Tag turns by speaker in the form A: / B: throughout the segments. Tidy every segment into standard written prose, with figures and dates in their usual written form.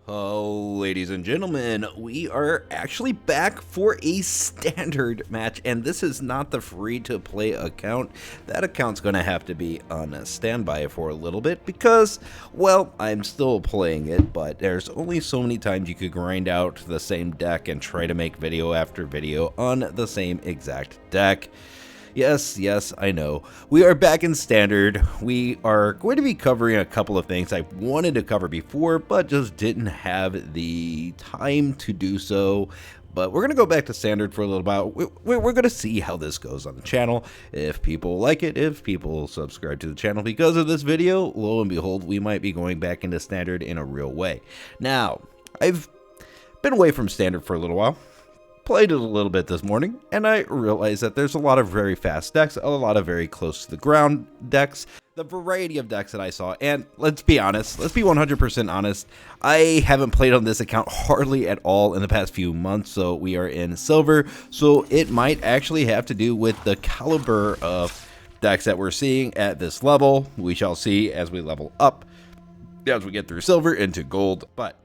A: Oh, ladies and gentlemen, we are actually back for a standard match, and this is not the free-to-play account. That account's going to have to be on standby for a little bit because, well, I'm still playing it, but there's only so many times you could grind out the same deck and try to make video after video on the same exact deck. Yes, I know. We are back in standard. We are going to be covering a couple of things I wanted to cover before, but just didn't have the time to do so. But we're going to go back to standard for a little while. We're going to see how this goes on the channel. If people like it, if people subscribe to the channel because of this video, lo and behold, we might be going back into standard in a real way. Now, I've been away from standard for a little while. Played it a little bit this morning, and I realized that there's a lot of very fast decks, a lot of very close to the ground decks, the variety of decks that I saw, and let's be honest, let's be 100% honest, I haven't played on this account hardly at all in the past few months, so we are in silver, so it might actually have to do with the caliber of decks that we're seeing at this level. We shall see as we level up, as we get through silver into gold, but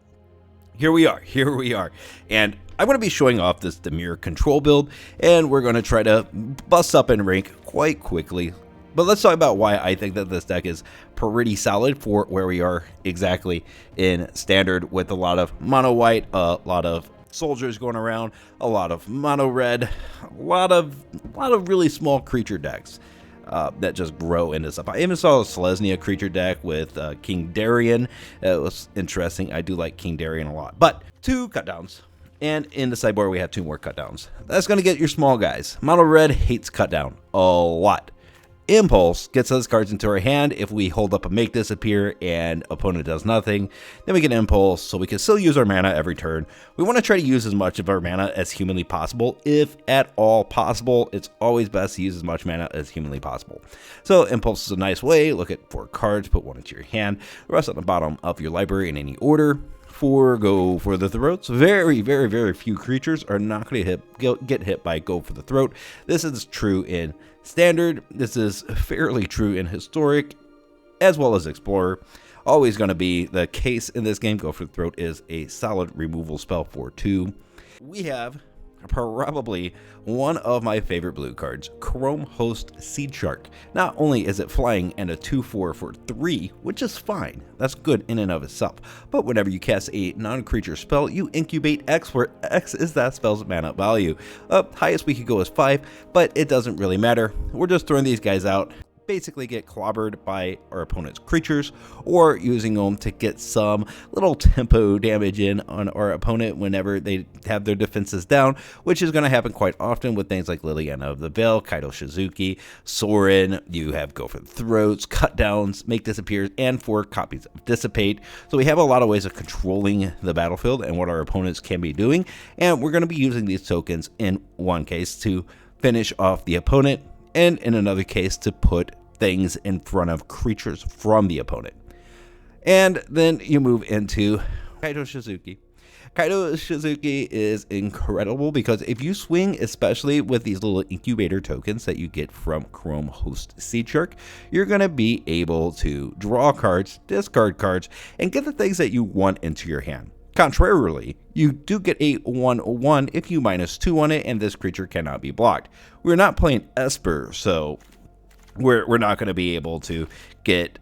A: here we are, and I'm going to be showing off this Dimir Control build, and we're going to try to bust up in rank quite quickly. But let's talk about why I think that this deck is pretty solid for where we are exactly in standard, with a lot of mono white, a lot of soldiers going around, a lot of mono red, a lot of really small creature decks. That just grow into stuff. I even saw a Selesnya creature deck with King Darien. It was interesting. I do like King Darien a lot. But 2 cutdowns. And in the sideboard, we have 2 more cutdowns. That's going to get your small guys. Mono red hates cutdown a lot. Impulse gets those cards into our hand. If we hold up a Make Disappear and opponent does nothing, then we get Impulse, so we can still use our mana every turn. We want to try to use as much of our mana as humanly possible. If at all possible, it's always best to use as much mana as humanly possible. So Impulse is a nice way. Look at 4 cards, put 1 into your hand, the rest on the bottom of your library in any order. 4 go for the throats. Very few creatures are not going to get hit by go for the throat. This is true in standard. This is fairly true in historic as well as explorer. Always going to be the case in this game. Go for the throat is a solid removal spell for 2. We have probably one of my favorite blue cards, Chrome Host Seedshark. Not only is it flying and a 2/4 for 3, which is fine, that's good in and of itself, but whenever you cast a non-creature spell, you incubate X, where X is that spell's mana value. Highest we could go is 5, but it doesn't really matter. We're just throwing these guys out, basically get clobbered by our opponent's creatures, or using them to get some little tempo damage in on our opponent whenever they have their defenses down, which is going to happen quite often with things like Liliana of the Veil, Kaito Shizuki, Sorin. You have Go for the Throats, Cut Downs, Make Disappears, and 4 copies of Dissipate. So we have a lot of ways of controlling the battlefield and what our opponents can be doing, and we're going to be using these tokens in one case to finish off the opponent, and in another case to put things in front of creatures from the opponent. And then you move into Kaito Shizuki. Kaito Shizuki is incredible because if you swing, especially with these little incubator tokens that you get from Chrome Host Seedshark, you're going to be able to draw cards, discard cards, and get the things that you want into your hand. Contrarily, you do get a 1/1 if you -2 on it, and this creature cannot be blocked. We're not playing Esper, so we're not going to be able to get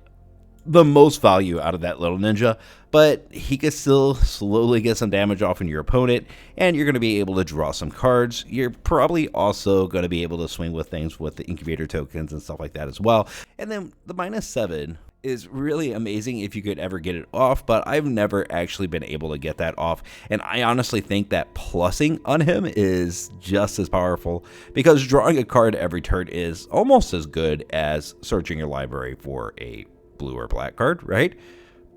A: the most value out of that little ninja, but he can still slowly get some damage off on your opponent, and you're going to be able to draw some cards. You're probably also going to be able to swing with things with the incubator tokens and stuff like that as well. And then the -7 is really amazing if you could ever get it off, but I've never actually been able to get that off, and I honestly think that plussing on him is just as powerful, because drawing a card every turn is almost as good as searching your library for a blue or black card, right?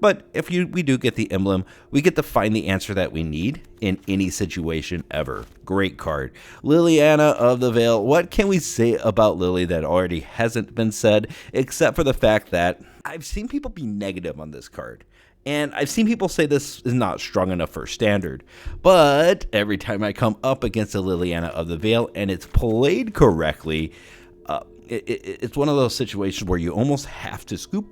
A: But if we do get the emblem, we get to find the answer that we need in any situation ever. Great card. Liliana of the Veil. What can we say about Lily that already hasn't been said, except for the fact that I've seen people be negative on this card. And I've seen people say this is not strong enough for standard. But every time I come up against a Liliana of the Veil and it's played correctly, it's one of those situations where you almost have to scoop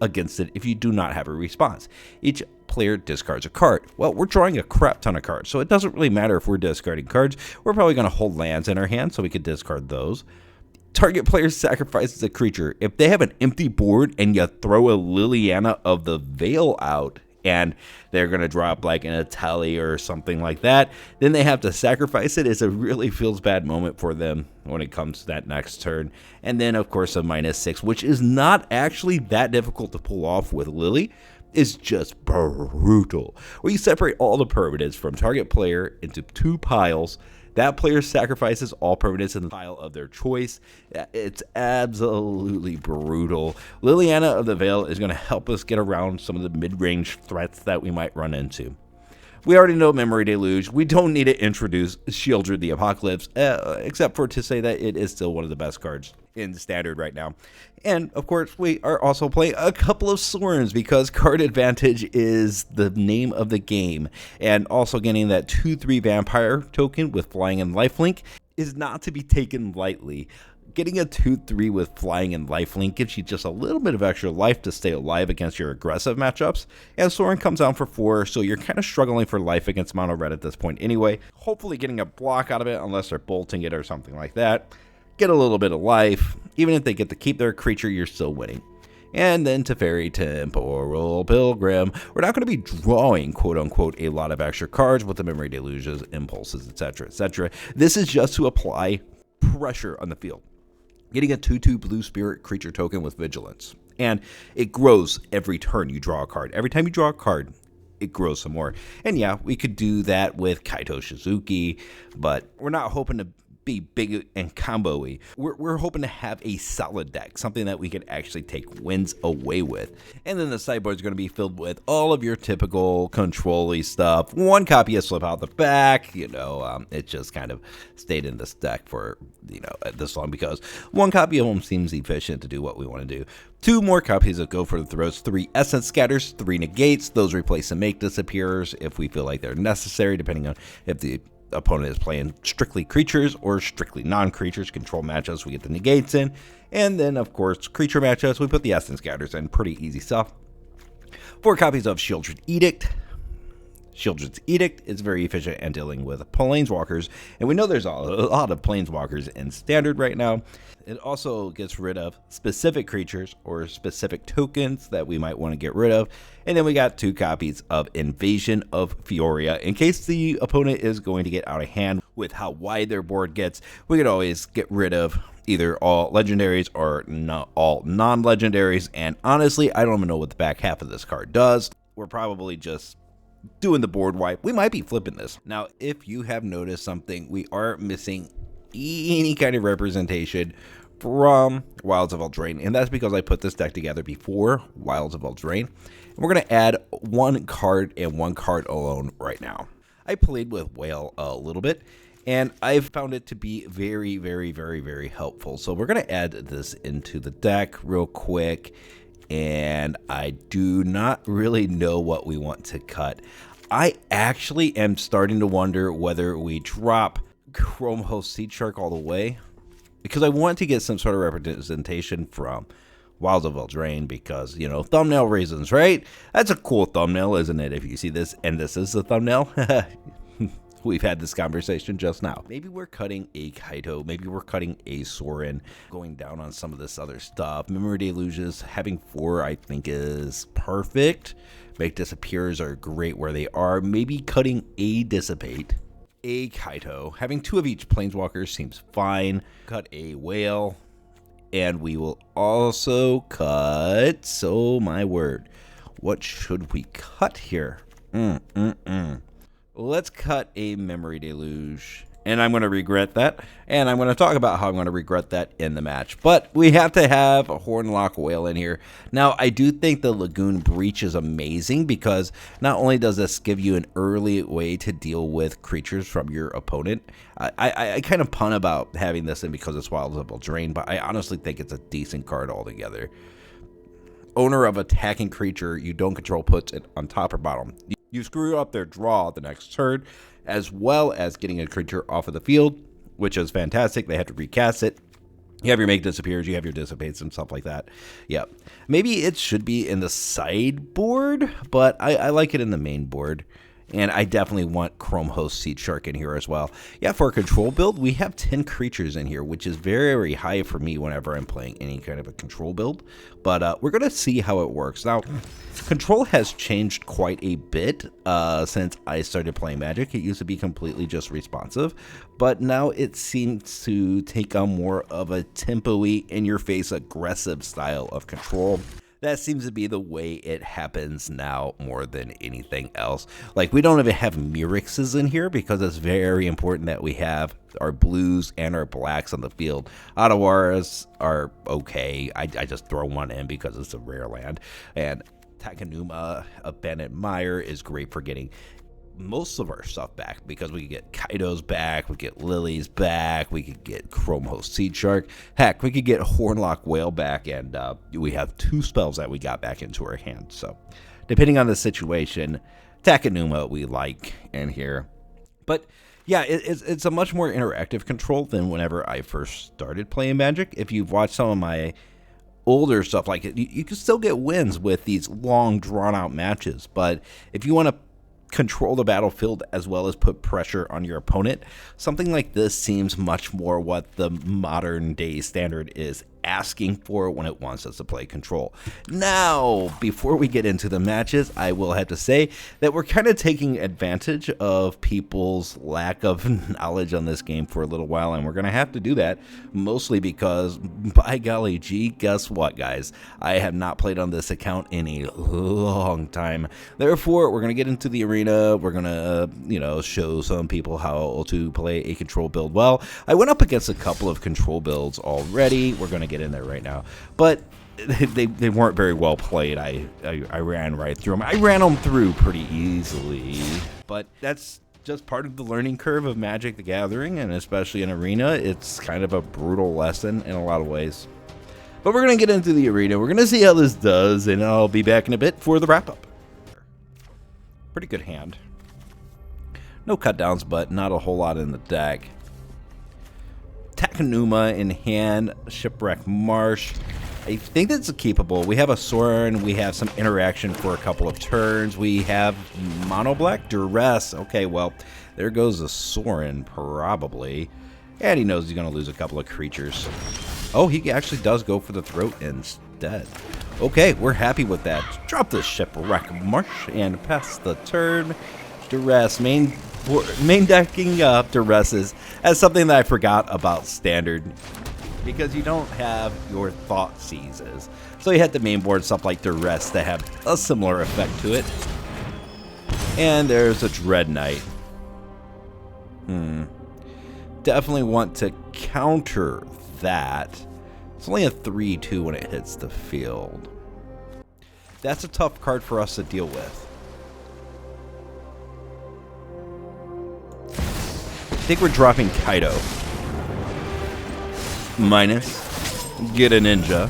A: against it if you do not have a response. Each player discards a card. Well, we're drawing a crap ton of cards, so it doesn't really matter if we're discarding cards. We're probably going to hold lands in our hand, so we could discard those. Target player sacrifices a creature. If they have an empty board and you throw a Liliana of the Veil out, and they're going to drop like an Atali or something like that, then they have to sacrifice it. It's a really feels bad moment for them when it comes to that next turn. And then, of course, a -6, which is not actually that difficult to pull off with Lily, is just brutal. Where you separate all the permanents from target player into 2 piles. That player sacrifices all permanents in the pile of their choice. It's absolutely brutal. Liliana of the Veil is going to help us get around some of the mid-range threats that we might run into. We already know Memory Deluge. We don't need to introduce Sheoldred the Apocalypse, except for to say that it is still one of the best cards in Standard right now. And, of course, we are also playing a couple of Sorins because card advantage is the name of the game. And also getting that 2/3 Vampire token with Flying and Lifelink is not to be taken lightly. Getting a 2/3 with Flying and Lifelink gives you just a little bit of extra life to stay alive against your aggressive matchups. And Sorin comes down for 4, so you're kind of struggling for life against mono red at this point anyway. Hopefully getting a block out of it unless they're bolting it or something like that. Get a little bit of life. Even if they get to keep their creature, you're still winning. And then Teferi, Temporal, Pilgrim. We're not going to be drawing, quote-unquote, a lot of extra cards with the Memory Deluges, Impulses, etc., etc. This is just to apply pressure on the field. Getting a 2/2 blue spirit creature token with Vigilance. And it grows every turn you draw a card. Every time you draw a card, it grows some more. And yeah, we could do that with Kaito Shizuki, but we're not hoping to be big and combo-y. We're hoping to have a solid deck, something that we can actually take wins away with. And then the sideboard is going to be filled with all of your typical control-y stuff. 1 copy of Slip Out the Back, it just kind of stayed in this deck for, this long because 1 copy of them seems efficient to do what we want to do. 2 more copies of Go for the Throats, 3 Essence Scatters, 3 Negates. Those replace and make disappears if we feel like they're necessary, depending on if the opponent is playing strictly creatures or strictly non-creatures. Control matchups, we get the negates in. And then, of course, creature matchups, we put the Essence Scatters in. Pretty easy stuff. 4 copies of Sheoldred Edict. Sheoldred's Edict is very efficient at dealing with planeswalkers, and we know there's a lot of planeswalkers in Standard right now. It also gets rid of specific creatures or specific tokens that we might want to get rid of. And then we got 2 copies of Invasion of Fiora. In case the opponent is going to get out of hand with how wide their board gets, we could always get rid of either all legendaries or all non-legendaries. And honestly, I don't even know what the back half of this card does. We're probably just doing the board wipe. We might be flipping this. Now, if you have noticed something, we are missing any kind of representation from Wilds of Eldraine, and that's because I put this deck together before Wilds of Eldraine. And we're going to add 1 card and 1 card alone right now. I played with Whale a little bit, and I've found it to be very, very, very, very helpful. So we're going to add this into the deck real quick, and I do not really know what we want to cut. I actually am starting to wonder whether we drop Chrome Host Seedshark all the way, because I want to get some sort of representation from Wilds of Eldraine, because, thumbnail reasons, right? That's a cool thumbnail, isn't it? If you see this, and this is the thumbnail. We've had this conversation just now. Maybe we're cutting a Kaito, maybe we're cutting a Sorin, going down on some of this other stuff. Memory Deluges, having 4, I think, is perfect. Make Disappears are great where they are. Maybe cutting a Dissipate, a Kaito. Having 2 of each Planeswalker seems fine. Cut a Whale. And we will also cut, so my word, what should we cut here? Let's cut a Memory Deluge. And I'm going to regret that. And I'm going to talk about how I'm going to regret that in the match. But we have to have a Horned Loch-Whale in here. Now, I do think the Lagoon Breach is amazing, because not only does this give you an early way to deal with creatures from your opponent. I kind of pun about having this in because it's Wilds of Eldraine, but I honestly think it's a decent card altogether. Owner of attacking creature you don't control puts it on top or bottom. You screw up their draw the next turn, as well as getting a creature off of the field, which is fantastic. They have to recast it. You have your make disappears, you have your dissipates and stuff like that. Yep. Maybe it should be in the sideboard, but I like it in the main board. And I definitely want Chrome Host Seedshark in here as well. Yeah, for a control build, we have 10 creatures in here, which is very, very high for me whenever I'm playing any kind of a control build. But we're going to see how it works. Now, control has changed quite a bit since I started playing Magic. It used to be completely just responsive, but now it seems to take on more of a tempo-y, in-your-face, aggressive style of control. That seems to be the way it happens now more than anything else. Like, we don't even have Mirexes in here because it's very important that we have our blues and our blacks on the field. Otawaras are okay. I just throw one in because it's a rare land. And Takenuma, Abandoned Mire is great for getting most of our stuff back, because we could get Kaito's back, we get Lily's back, we could get Chrome Host Seedshark, heck, we could get Horned Loch-Whale back, and we have 2 spells that we got back into our hand. So depending on the situation, Takenuma we like in here. But yeah, it's a much more interactive control than whenever I first started playing Magic. If you've watched some of my older stuff, like you can still get wins with these long drawn out matches, but if you want to control the battlefield as well as put pressure on your opponent, something like this seems much more what the modern day standard is asking for when it wants us to play control. Now, before we get into the matches, I will have to say that we're kind of taking advantage of people's lack of knowledge on this game for a little while, and we're going to have to do that, mostly because, by golly gee, guess what, guys? I have not played on this account in a long time. Therefore, we're going to get into the arena. We're going to, show some people how to play a control build well. I went up against a couple of control builds already. We're going to get in there right now, but they weren't very well played. I ran right through them. I ran them through pretty easily, but that's just part of the learning curve of Magic the Gathering, and especially in Arena, it's kind of a brutal lesson in a lot of ways. But we're going to get into the arena. We're going to see how this does, and I'll be back in a bit for the wrap-up. Pretty good hand. No cut downs, but not a whole lot in the deck. Takenuma in hand, Shipwreck Marsh. I think that's keepable. We have a Sorin, we have some interaction for a couple of turns. We have mono black duress. Okay, well, there goes the Sorin, probably. And he knows he's going to lose a couple of creatures. Oh, he actually does go for the throat instead. Okay, we're happy with that. Drop the Shipwreck Marsh and pass the turn. Duress, main decking Duresses as something that I forgot about Standard, because you don't have your Thought Seizes. So you had the main board stuff like Duress that have a similar effect to it. And there's a Dread Knight. Definitely want to counter that. It's only a 3/2 when it hits the field. That's a tough card for us to deal with. I think we're dropping Kaito. Minus. Get a ninja.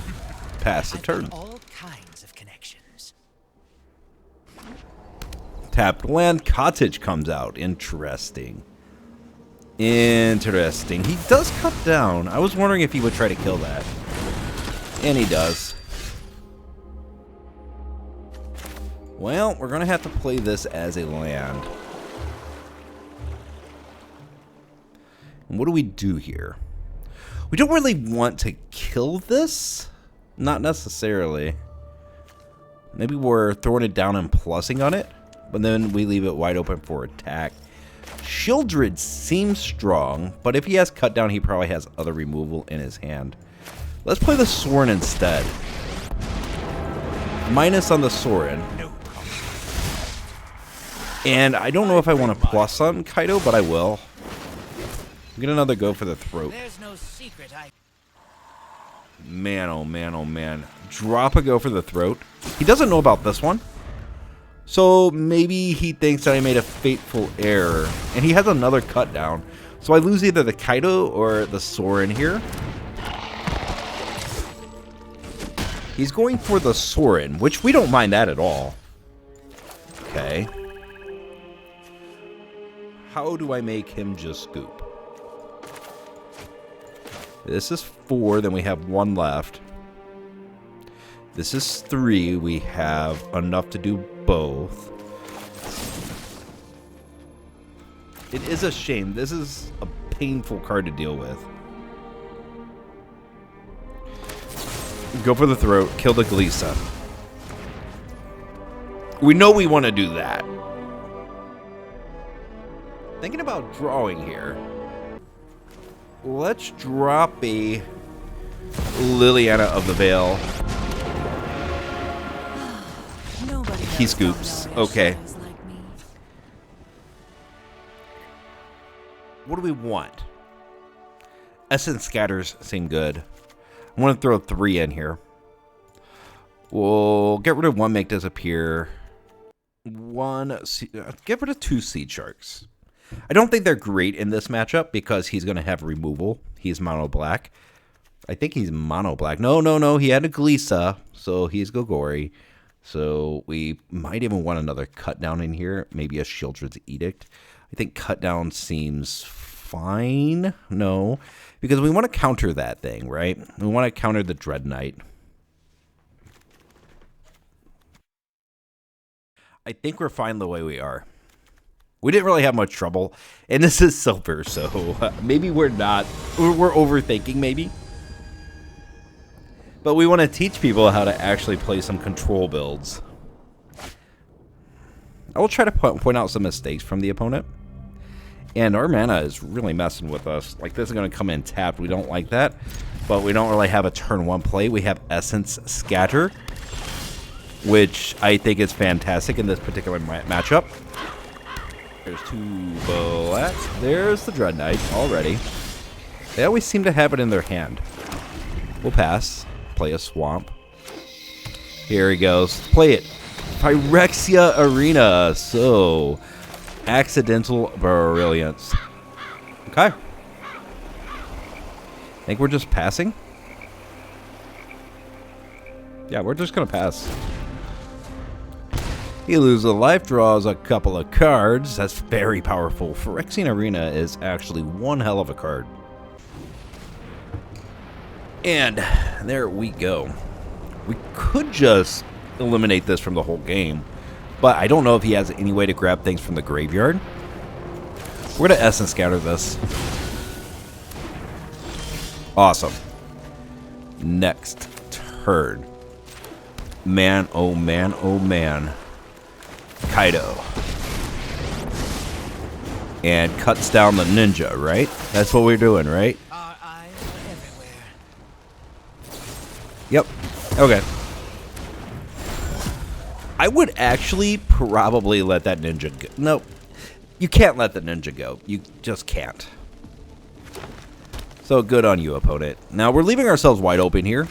A: Pass the turn.
B: All kinds of connections.
A: Tapped land. Cottage comes out. Interesting. Interesting. He does cut down. I was wondering if he would try to kill that. And he does. Well, we're going to have to play this as a land. And what do we do here? We don't really want to kill this. Not necessarily. Maybe we're throwing it down and plussing on it, but then we leave it wide open for attack. Sheoldred seems strong, but if he has cut down, he probably has other removal in his hand. Let's play the Sorin instead. Minus on the Sorin. And I don't know if I want to plus on Kaito, but I will. Get another go for the throat.
B: There's no secret.
A: Man, oh man, oh man. Drop a go for the throat. He doesn't know about this one. So maybe he thinks that I made a fateful error. And he has another cut down. So I lose either the Kaito or the Sorin here. He's going for the Sorin, which we don't mind that at all. Okay. How do I make him just scoop? This is 4, then we have 1 left. This is 3, we have enough to do both. It is a shame. This is a painful card to deal with. Go for the throat, kill the Glisa. We know we want to do that. Thinking about drawing here. Let's drop a Liliana of the Veil. He scoops. Okay. What do we want? Essence Scatters seem good. I want to throw 3 in here. We'll get rid of 1, make disappear. Get rid of 2 Seedsharks. I don't think they're great in this matchup because he's going to have removal. He's mono black. I think he's mono black. No. He had a Glisa, so he's Gogori. So we might even want another cut down in here. Maybe a Sheoldred's Edict. I think cut down seems fine. No, because we want to counter that thing, right? We want to counter the Dread Knight. I think we're fine the way we are. We didn't really have much trouble, and this is silver, so maybe we're not. We're overthinking, maybe. But we want to teach people how to actually play some control builds. I will try to point out some mistakes from the opponent. And our mana is really messing with us. Like, this is going to come in tapped. We don't like that. But we don't really have a turn 1 play. We have Essence Scatter, which I think is fantastic in this particular matchup. There's 2 black. There's the Dread Knight already. They always seem to have it in their hand. We'll pass. Play a Swamp. Here he goes. Play it. Phyrexia Arena. So, Accidental Brilliance. Okay. Think we're just passing? Yeah, we're just going to pass. He loses a life, draws a couple of cards. That's very powerful. Phyrexian Arena is actually one hell of a card. And there we go. We could just eliminate this from the whole game, but I don't know if he has any way to grab things from the graveyard. We're going to Essence Scatter this. Awesome. Next turn. Man, oh man, oh man. Kaito. And cuts down the ninja, right? That's what we're doing, right?
B: Our eyes are everywhere.
A: Yep. Okay. I would actually probably let that ninja go. No. You can't let the ninja go. You just can't. So good on you, opponent. Now we're leaving ourselves wide open here.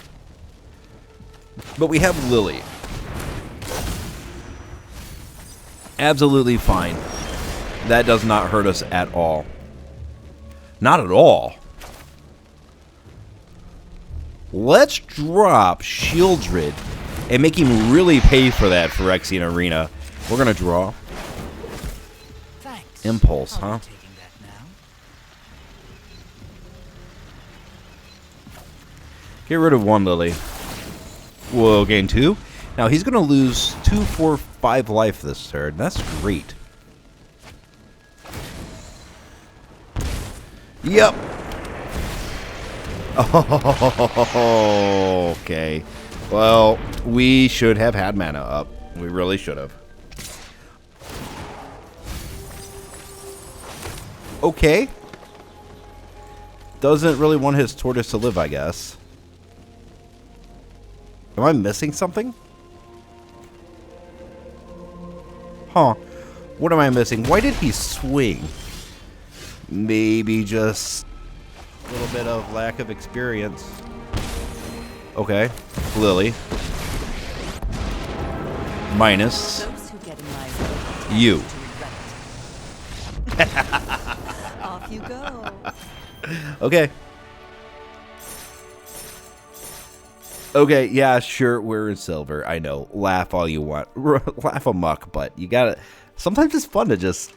A: But we have Lily. Absolutely fine. That does not hurt us at all. Not at all. Let's drop Sheoldred and make him really pay for that Phyrexian Arena. We're going to draw.
B: Thanks.
A: Impulse, huh?
B: I'll be taking that now.
A: Get rid of 1 Lily. We'll gain 2. Now he's going to lose 2, 4, 5 life this turn. That's great. Yep. Oh, okay. Well, we should have had mana up. We really should have. Okay. Doesn't really want his tortoise to live, I guess. Am I missing something? Huh. What am I missing? Why did he swing? Maybe just a little bit of lack of experience. Okay. Lily. Minus.
C: Those who get in my way
A: You.
C: to regret it. Off you go.
A: Okay. Okay, yeah, sure, we're in silver. I know. Laugh all you want. Laugh amok, but you gotta... Sometimes it's fun to just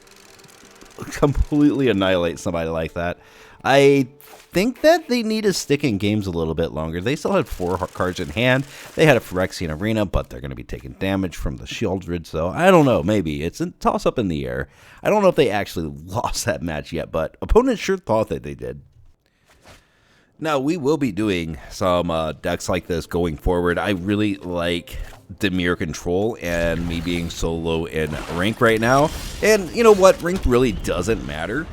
A: completely annihilate somebody like that. I think that they need to stick in games a little bit longer. They still had 4 cards in hand. They had a Phyrexian Arena, but they're going to be taking damage from the Sheoldred, so I don't know. Maybe. It's a toss-up in the air. I don't know if they actually lost that match yet, but opponents sure thought that they did. Now, we will be doing some decks like this going forward. I really like Dimir Control and me being so low in rank right now. And you know what? Rank really doesn't matter.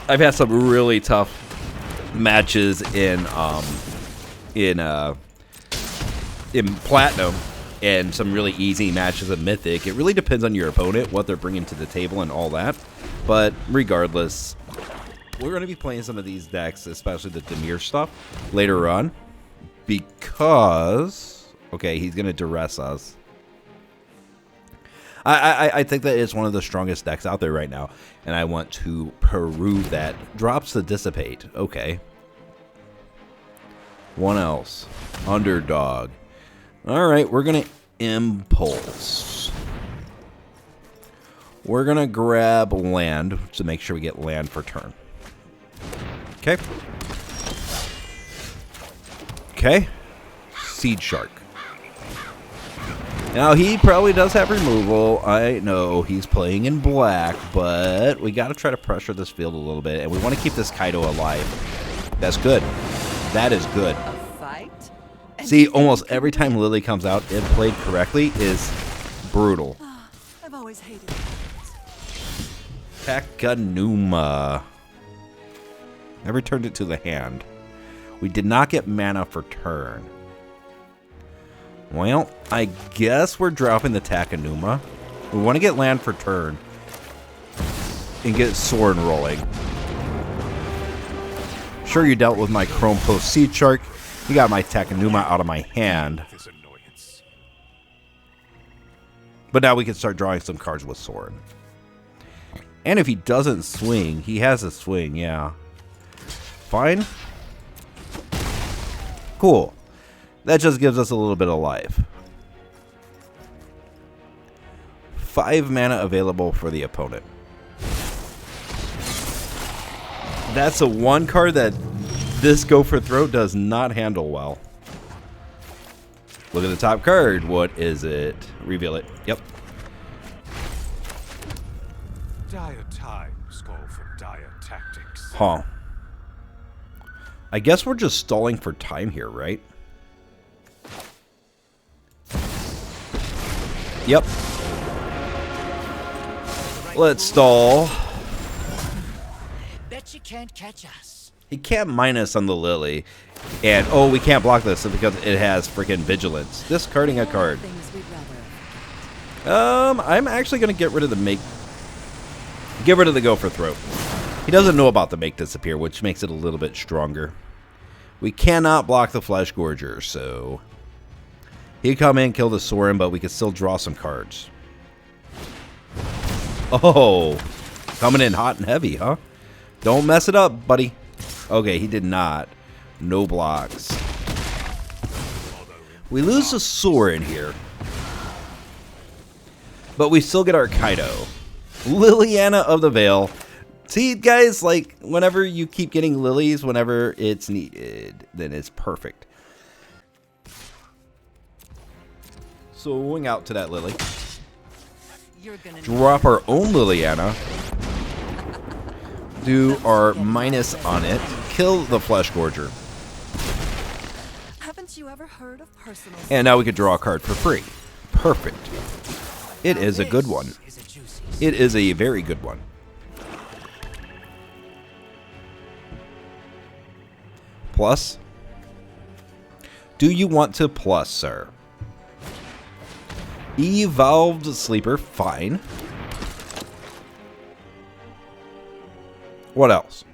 A: I've had some really tough matches in Platinum and some really easy matches in Mythic. It really depends on your opponent, what they're bringing to the table and all that. But regardless, we're going to be playing some of these decks, especially the Dimir stuff, later on. Because, okay, he's going to duress us. I think that it's one of the strongest decks out there right now, and I want to prove that. Drops the Dissipate. Okay. One else. Underdog. Alright, we're going to Impulse. We're going to grab land to make sure we get land for turn. Okay. Okay. Seedshark. Now, he probably does have removal. I know he's playing in black, but we got to try to pressure this field a little bit, and we want to keep this Kaito alive. That's good. That is good.
C: A fight?
A: See, almost every time Lily comes out, if played correctly, is brutal.
C: I've always hated
A: Takenuma. I returned it to the hand. We did not get mana for turn. Well, I guess we're dropping the Takenuma. We want to get land for turn and get Sorin rolling. Sure, you dealt with my Chrome Post Seedshark. You got my Takenuma out of my hand. But now we can start drawing some cards with Sorin. And if he doesn't swing, he has a swing, yeah. Fine. Cool. That just gives us a little bit of life. 5 mana available for the opponent. That's a 1 card that this Go for Throat does not handle well. Look at the top card. What is it? Reveal it. Yep.
D: Dire times call for dire tactics.
A: Huh. I guess we're just stalling for time here, right? Yep. Let's stall.
B: Bet you can't catch us.
A: He can't minus on the Lily. And, oh, we can't block this because it has freaking Vigilance. Discarding a card.
C: things we'd rather.
A: I'm actually going to get rid of the Get rid of the Go for Throat. He doesn't know about the Make Disappear, which makes it a little bit stronger. We cannot block the Flesh Gorger, so he'd come in, kill the Sorin, but we could still draw some cards. Oh, coming in hot and heavy, huh? Don't mess it up, buddy. Okay, he did not. No blocks. We lose the Sorin here, but we still get our Kaito. Liliana of the Veil. See, guys, like, whenever you keep getting lilies, whenever it's needed, then it's perfect. So we'll wing out to that lily.
C: You're gonna
A: Drop our own Liliana. Do our minus on it. Kill the Flesh Gorger.
C: Haven't you ever heard of personal?
A: And now we could draw a card for free. Perfect. It is a good one.
B: Is a juicy.
A: It is a very good one. Plus? Do you want to plus, sir? Evolved Sleeper, fine. What else?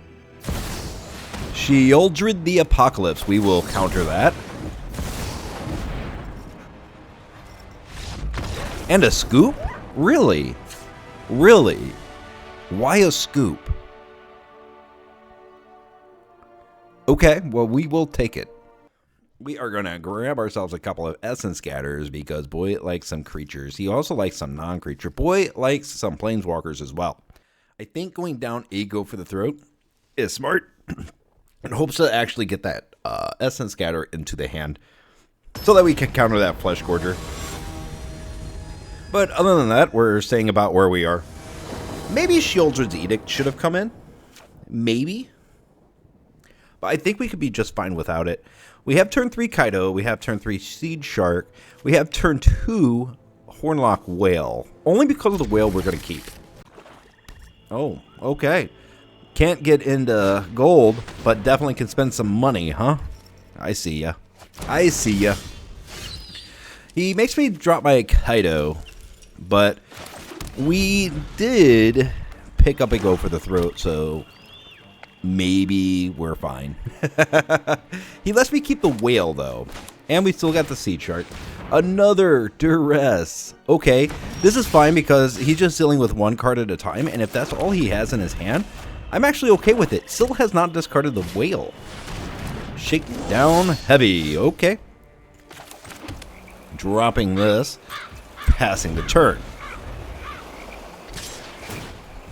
A: Sheoldred the Apocalypse, we will counter that. And a scoop? Really? Really? Why a scoop? Okay, well, we will take it. We are going to grab ourselves a couple of Essence Scatters because boy likes some creatures. He also likes some non-creature. Boy likes some Planeswalkers as well. I think going down a Go for the Throat is smart. in hopes to actually get that Essence Scatter into the hand so that we can counter that Flesh Gorger. But other than that, we're staying about where we are. Maybe Sheoldred's Edict should have come in. Maybe. But I think we could be just fine without it. We have turn 3 Kaito. We have turn 3 Seedshark. We have turn 2 Horned Loch-Whale. Only because of the whale we're going to keep. Oh, okay. Can't get into gold, but definitely can spend some money, huh? I see ya. I see ya. He makes me drop my Kaito, but we did pick up a go for the throat, so maybe we're fine. He lets me keep the whale, though. And we still got the Seedshark. Another duress. Okay, this is fine because he's just dealing with one card at a time, and if that's all he has in his hand, I'm actually okay with it. Still has not discarded the whale. Shake down heavy. Okay. Dropping this. Passing the turn.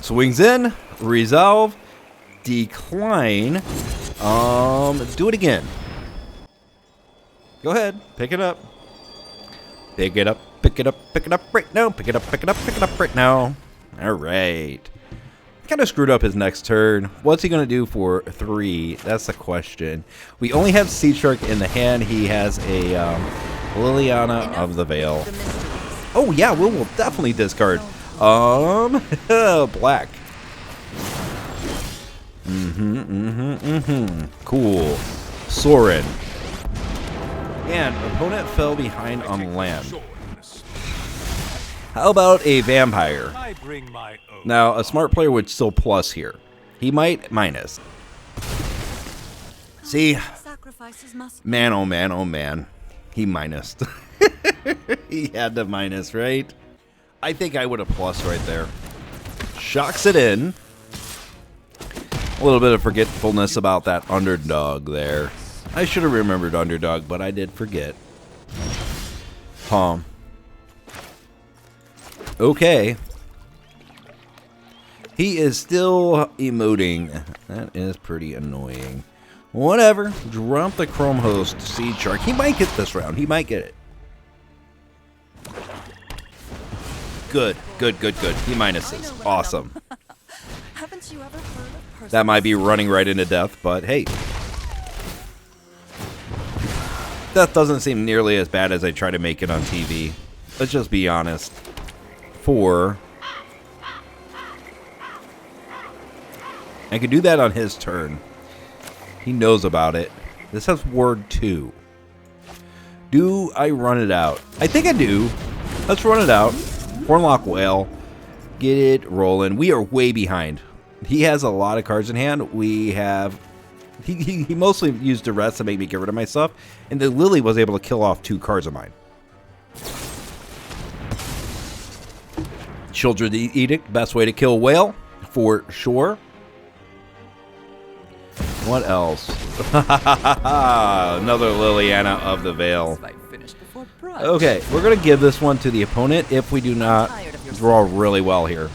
A: Swings in. Resolve. Decline. Do it again. Go ahead. Pick it up. Pick it up. Pick it up. Pick it up right now. Pick it up. Pick it up. Pick it up right now. All right. Kind of screwed up his next turn. What's he going to do for 3? That's the question. We only have Seedshark in the hand. He has a Liliana of the Veil. Oh, yeah. We'll definitely discard. Black. Cool. Sorin. And opponent fell behind on land. How about a vampire? Now, a smart player would still plus here. He might minus. See? Man, oh man, oh man. He minused. He had to minus, right? I think I would have plus right there. Shocks it in. A little bit of forgetfulness about that underdog there. I should have remembered underdog, but I did forget. Okay. He is still emoting. That is pretty annoying. Whatever. Drop the Chrome Host Seedshark. He might get this round. He might get it. Good. Good, good, good. He minuses. Awesome.
C: Haven't you ever heard of
A: That might be running right into death, but hey. Death doesn't seem nearly as bad as I try to make it on TV. Let's just be honest. 4. I could do that on his turn. He knows about it. This has word 2. Do I run it out? I think I do. Let's run it out. Horned Loch-Whale. Get it rolling. We are way behind. He has a lot of cards in hand. We have... He mostly used duress to make me get rid of my stuff. And then Lily was able to kill off 2 cards of mine. Sheoldred Edict. Best way to kill a whale. For sure. What else? Another Liliana of the Veil. Okay, we're going to give this one to the opponent if we do not draw really well here.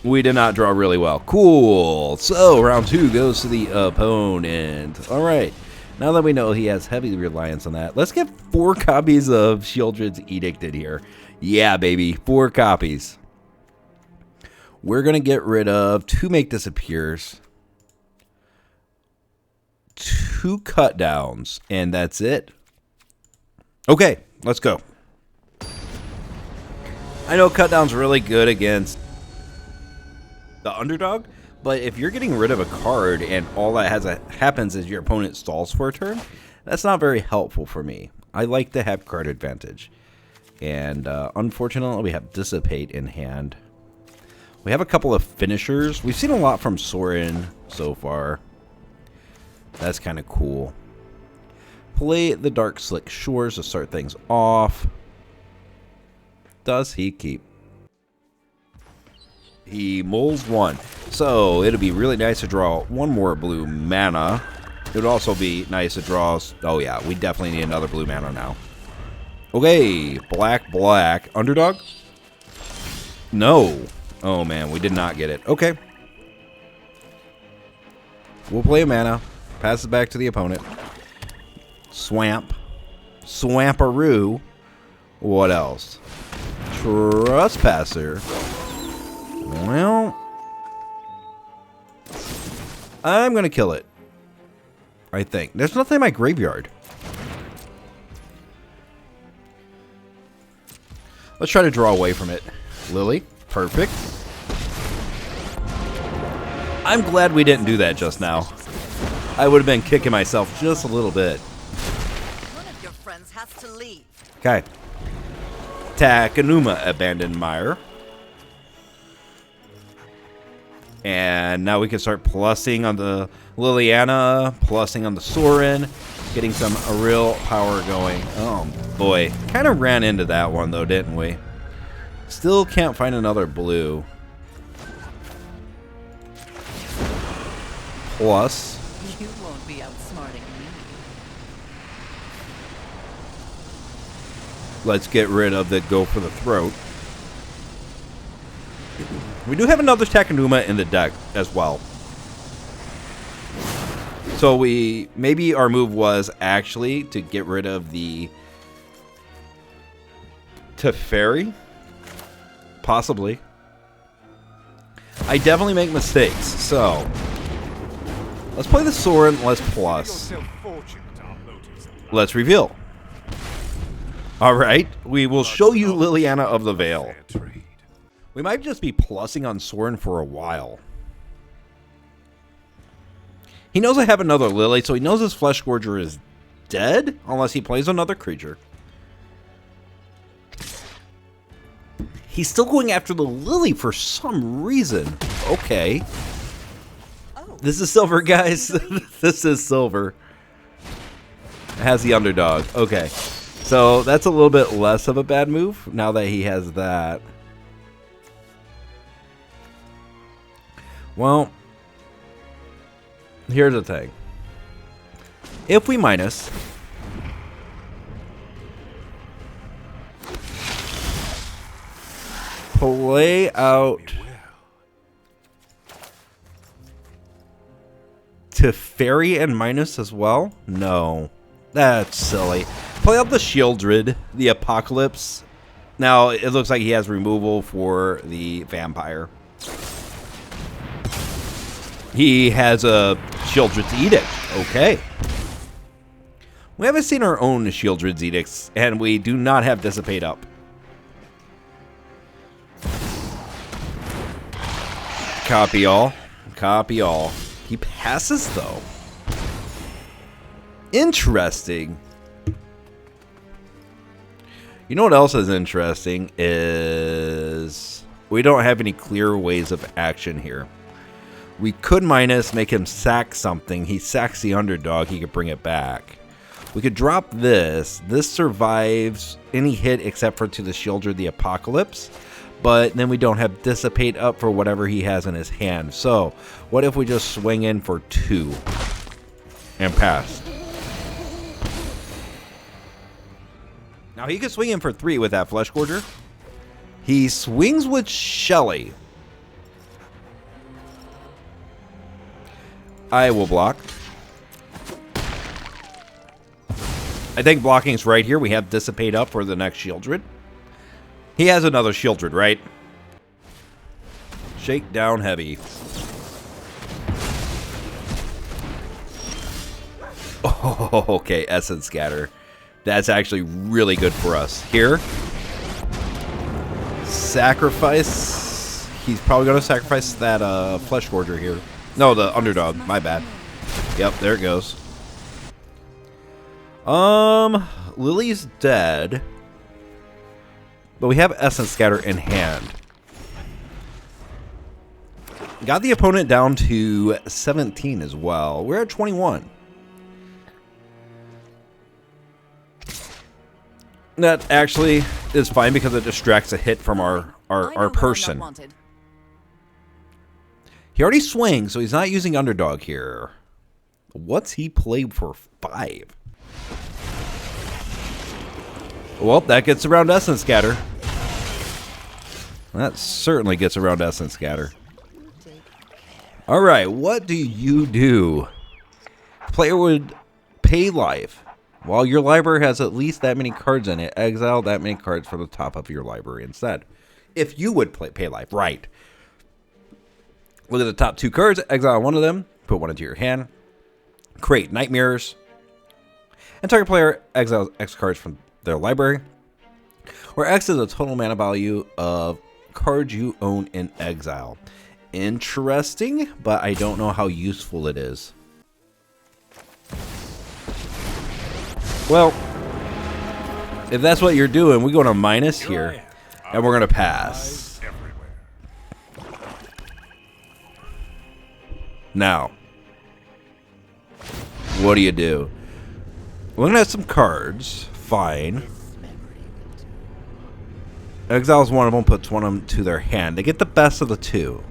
A: We did not draw really well. Cool. So, round 2 goes to the opponent. All right. Now that we know he has heavy reliance on that, let's get 4 copies of Sheoldred's Edict in here. Yeah, baby. 4 copies. We're going to get rid of 2 Make Disappears, 2 cut downs, and that's it. Okay, let's go. I know cut down's really good against the underdog, but if you're getting rid of a card and all that happens is your opponent stalls for a turn, that's not very helpful for me. I like to have card advantage. And unfortunately, we have Dissipate in hand. We have a couple of finishers. We've seen a lot from Sorin so far. That's kind of cool. Play the Darkslick Shores to start things off. Does he keep? He mulls 1. So it'll be really nice to draw 1 more blue mana. It would also be nice to draw... Oh yeah, we definitely need another blue mana now. Okay, black, black. Underdog? No. Oh man, we did not get it. Okay. We'll play a mana. Pass it back to the opponent. Swamp. Swamperoo. What else? Trespasser. Well, I'm going to kill it. I think. There's nothing in my graveyard. Let's try to draw away from it. Lily. Perfect. I'm glad we didn't do that just now. I would have been kicking myself just a little bit.
C: One of your friends has to leave.
A: Okay. Takenuma abandoned Mire. And now we can start plussing on the Liliana, plussing on the Sorin, getting some real power going. Oh boy. Kind of ran into that one though, didn't we? Still can't find another blue. Plus.
C: You won't be outsmarting me.
A: Let's get rid of the go for the throat. We do have another Takenuma in the deck as well. So maybe our move was actually to get rid of the Teferi. Possibly. I definitely make mistakes, so let's play the Sorin, let's plus. Let's reveal. Alright, we will show you Liliana of the Veil. We might just be plussing on Sorin for a while. He knows I have another Lily, so he knows his Flesh Gorger is dead, unless he plays another creature. He's still going after the Lily for some reason. Okay. This is silver, guys. This is silver. It has the underdog. Okay. So that's a little bit less of a bad move now that he has that. Well, here's the thing. If we minus, play out Teferi and minus as well? No. That's silly. Play out the Sheoldred, the Apocalypse. Now, it looks like he has removal for the Vampire. He has a Sheoldred's Edict. Okay. We haven't seen our own Sheoldred's Edicts, and we do not have Dissipate up. Copy all. Copy all. He passes, though. Interesting. You know what else is interesting is we don't have any clear ways of action here. We could minus, make him sack something. He sacks the underdog. He could bring it back. We could drop this. This survives any hit except for to the Sheoldred the Apocalypse. But then we don't have Dissipate up for whatever he has in his hand. So, what if we just swing in for 2 and pass? Now, he could swing in for 3 with that Flesh Gorger. He swings with Shelly. I will block. I think blocking's right here. We have Dissipate up for the next Sheoldred. He has another Sheoldred, right? Shake down heavy. Oh, okay. Essence Scatter. That's actually really good for us. Here. Sacrifice. He's probably going to sacrifice that Flesh Gorger here. No, the underdog. My bad. Yep, there it goes. Lily's dead. But we have Essence Scatter in hand. Got the opponent down to 17 as well. We're at 21. That actually is fine because it distracts a hit from our person. He already swings, so he's not using underdog here. What's he played for 5? Well, that gets around Essence Scatter. That certainly gets around Essence Scatter. Alright, what do you do? Player would pay life. While your library has at least that many cards in it, exile that many cards from the top of your library instead. If you would pay life, right. Look at the top 2 cards, exile one of them, put one into your hand, create nightmares, and target player exiles X cards from their library, where X is the total mana value of cards you own in exile. Interesting, but I don't know how useful it is. Well, if that's what you're doing, we go to minus here, and we're going to pass. Now, what do you do? We're going to have some cards. Fine. Exiles one of them, puts one of them to their hand. They get the best of the 2.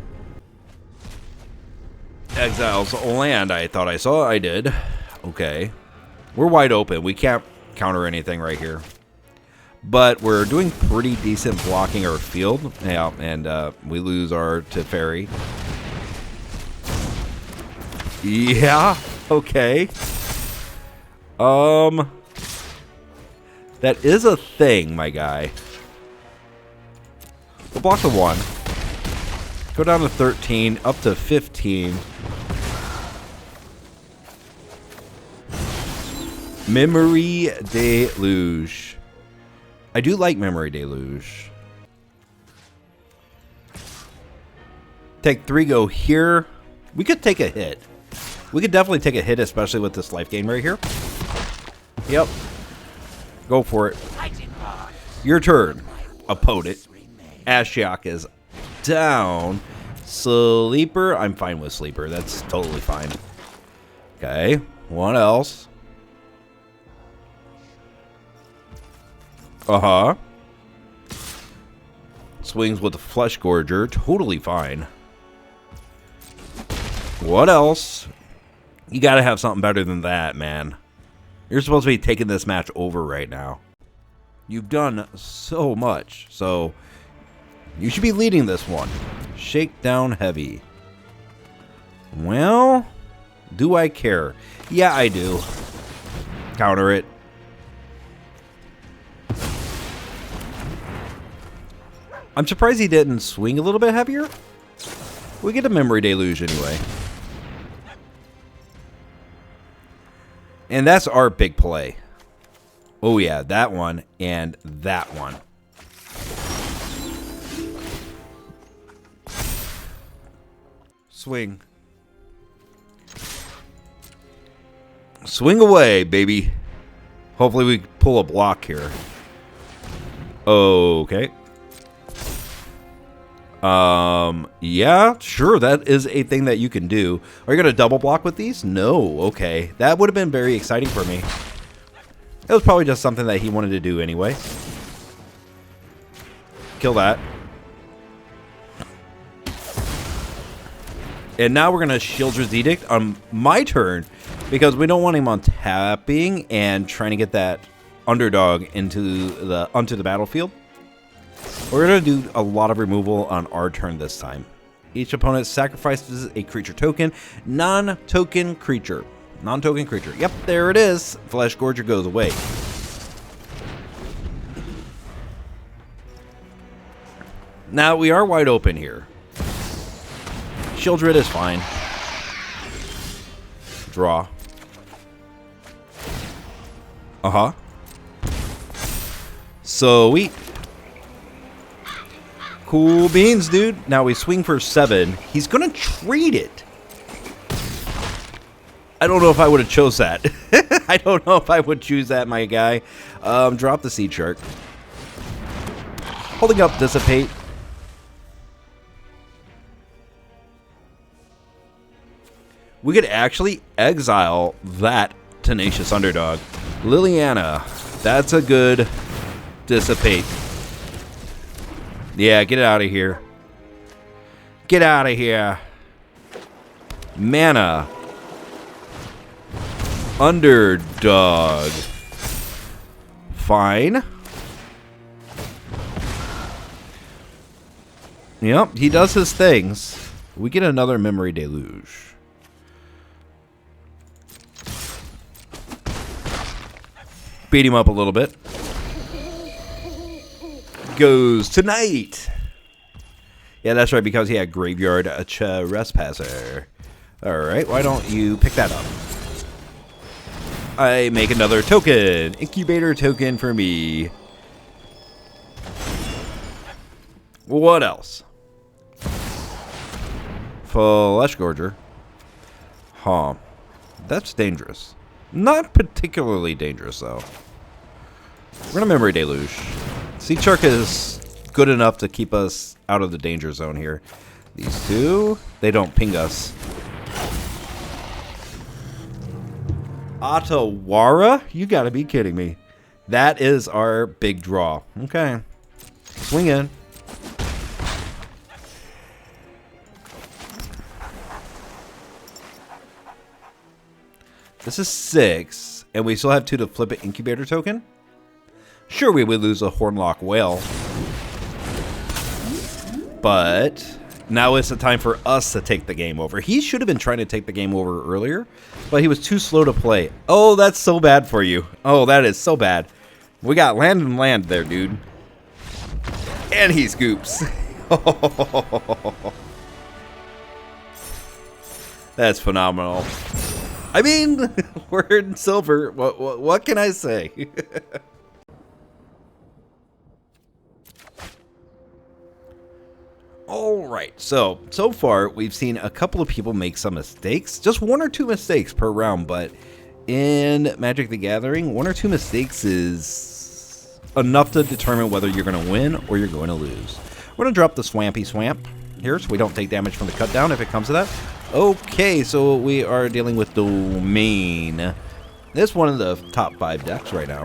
A: Exiles land. I thought I saw. I did. Okay. We're wide open. We can't counter anything right here. But we're doing pretty decent blocking our field. Yeah, and we lose our Teferi. Yeah. Okay. That is a thing, my guy. We'll block the 1. Go down to 13, up to 15. Memory Deluge. I do like Memory Deluge. Take 3, go here. We could take a hit. We could definitely take a hit, especially with this life gain right here. Yep. Go for it. Your turn. Opponent. Ashiok is down. Sleeper. I'm fine with Sleeper. That's totally fine. Okay. What else? Uh-huh. Swings with the Flesh Gorger. Totally fine. What else? You gotta have something better than that, man. You're supposed to be taking this match over right now. You've done so much, so you should be leading this one. Shakedown heavy. Well, do I care? Yeah, I do. Counter it. I'm surprised he didn't swing a little bit heavier. We get a Memory Deluge anyway. And that's our big play. Oh yeah, that one and that one. Swing. Swing away, baby. Hopefully we pull a block here. Okay. Yeah, sure, that is a thing that you can do. Are you going to double block with these? No, okay. That would have been very exciting for me. It was probably just something that he wanted to do anyway. Kill that. And now we're going to Sheoldred's Edict on my turn, because we don't want him on tapping and trying to get that underdog onto the battlefield. We're going to do a lot of removal on our turn this time. Each opponent sacrifices a creature token. Non-token creature. Non-token creature. Yep, there it is. Flesh Gorger goes away. Now, we are wide open here. Sheoldred is fine. Draw. Uh-huh. Sweet. Cool beans, dude. Now we swing for 7. He's going to trade it. I don't know if I would have chose that. I don't know if I would choose that, my guy. Drop the Seedshark. Holding up Dissipate. We could actually exile that tenacious underdog. Liliana. That's a good Dissipate. Yeah, get out of here. Get out of here. Mana. Underdog. Fine. Yep, he does his things. We get another Memory Deluge. Beat him up a little bit. Goes tonight. Yeah, that's right, because he had Graveyard Trespasser. Alright, why don't you pick that up? I make another token. Incubator token for me. What else? Flesh Gorger. Huh. That's dangerous. Not particularly dangerous, though. We're gonna Memory Deluge. Seedshark is good enough to keep us out of the danger zone here. These two, they don't ping us. Otawara? You gotta be kidding me. That is our big draw. Okay. Swing in. This is 6, and we still have 2 to flip it incubator token. Sure, we would lose a Horned Loch-Whale. But now is the time for us to take the game over. He should have been trying to take the game over earlier, but he was too slow to play. Oh, that's so bad for you. Oh, that is so bad. We got land and land there, dude. And he scoops. That's phenomenal. I mean, we're in silver. What can I say? Alright, so far we've seen a couple of people make some mistakes. Just 1 or 2 mistakes per round, but in Magic the Gathering, 1 or 2 mistakes is enough to determine whether you're going to win or you're going to lose. We're going to drop the Swampy Swamp here so we don't take damage from the cut down if it comes to that. Okay, so we are dealing with Domain. This is one of the top 5 decks right now.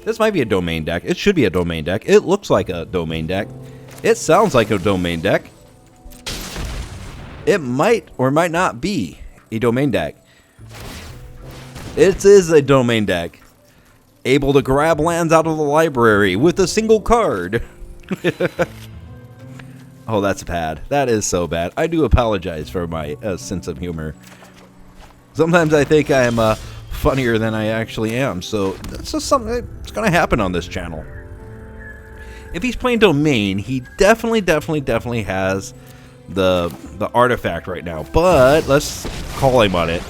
A: This might be a Domain deck. It should be a Domain deck. It looks like a Domain deck. It sounds like a Domain deck. It might or might not be a Domain deck. It is a Domain deck. Able to grab lands out of the library with a single card. Oh, that's bad. That is so bad. I do apologize for my sense of humor. Sometimes I think I am funnier than I actually am, so that's just something that's going to happen on this channel. If he's playing Domain, he definitely has the artifact right now, but let's call him on it.